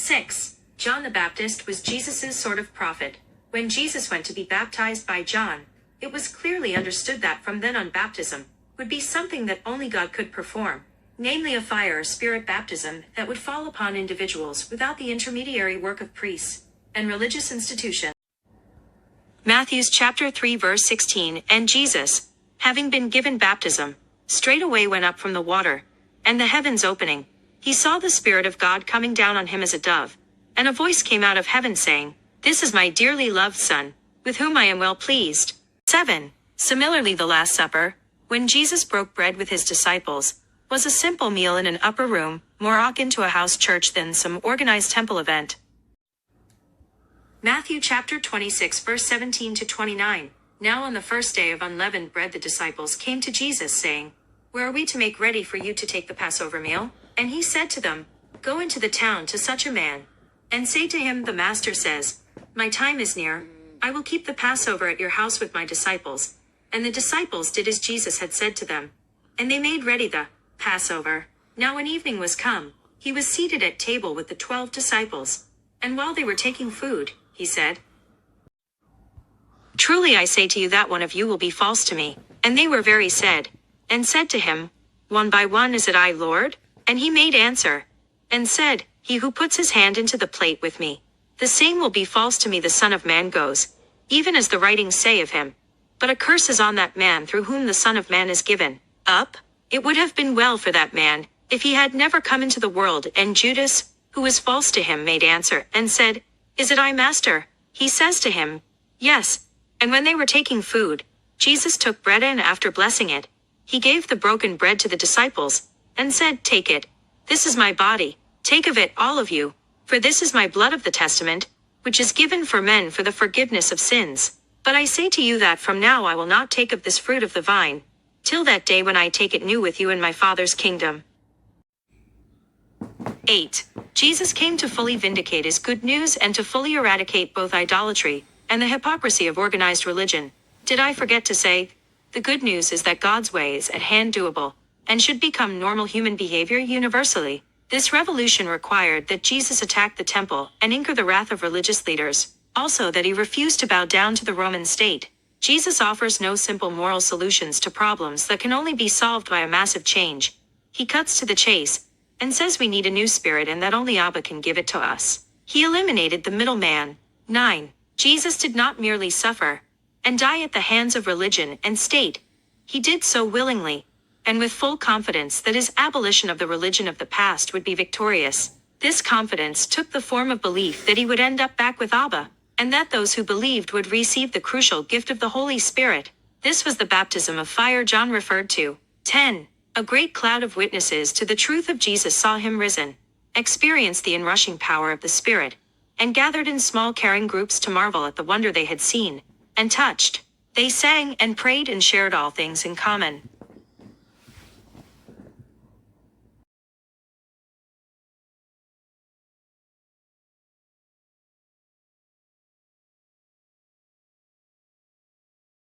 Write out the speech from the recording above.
6. John the Baptist was Jesus' sort of prophet. When Jesus went to be baptized by John, it was clearly understood that from then on baptism would be something that only God could perform, namely a fire or spirit baptism that would fall upon individuals without the intermediary work of priests and religious institutions. Matthew chapter 3 verse 16. And Jesus, having been given baptism, straightway went up from the water, and the heavens opening, he saw the Spirit of God coming down on him as a dove, and a voice came out of heaven saying, This is my dearly loved Son, with whom I am well pleased. 7. Similarly, the Last Supper, when Jesus broke bread with his disciples, was a simple meal in an upper room, more akin to a house church than some organized temple event. Matthew chapter 26 verse 17 to 29. Now on the first day of unleavened bread the disciples came to Jesus saying, Where are we to make ready for you to take the Passover meal? And he said to them, Go into the town to such a man, and say to him, The Master says, My time is near, I will keep the Passover at your house with my disciples. And the disciples did as Jesus had said to them. And they made ready the Passover. Now when evening was come, he was seated at table with the 12 disciples. And while they were taking food, he said, Truly I say to you that one of you will be false to me. And they were very sad, and said to him, One by one, is it I, Lord? And he made answer, and said, He who puts his hand into the plate with me, the same will be false to me. The Son of Man goes, even as the writings say of him. But a curse is on that man through whom the Son of Man is given up. It would have been well for that man, if he had never come into the world. And Judas, who was false to him, made answer, and said, Is it I, Master? He says to him, Yes. And when they were taking food, Jesus took bread, and after blessing it, he gave the broken bread to the disciples, and said, Take it. This is my body. Take of it, all of you. For this is my blood of the testament, which is given for men for the forgiveness of sins. But I say to you that from now I will not take of this fruit of the vine, till that day when I take it new with you in my Father's kingdom. 8. Jesus came to fully vindicate his good news and to fully eradicate both idolatry and the hypocrisy of organized religion. Did I forget to say? The good news is that God's way is at hand doable, and should become normal human behavior universally. This revolution required that Jesus attack the temple and incur the wrath of religious leaders, also that he refused to bow down to the Roman state. Jesus offers no simple moral solutions to problems that can only be solved by a massive change. He cuts to the chase, and says we need a new spirit and that only Abba can give it to us. He eliminated the middleman. 9. Jesus did not merely suffer and die at the hands of religion and state. He did so willingly, and with full confidence that his abolition of the religion of the past would be victorious. This confidence took the form of belief that he would end up back with Abba, and that those who believed would receive the crucial gift of the Holy Spirit. This was the baptism of fire John referred to. 10. A great cloud of witnesses to the truth of Jesus saw him risen, experienced the inrushing power of the Spirit, and gathered in small caring groups to marvel at the wonder they had seen and touched. They sang and prayed and shared all things in common.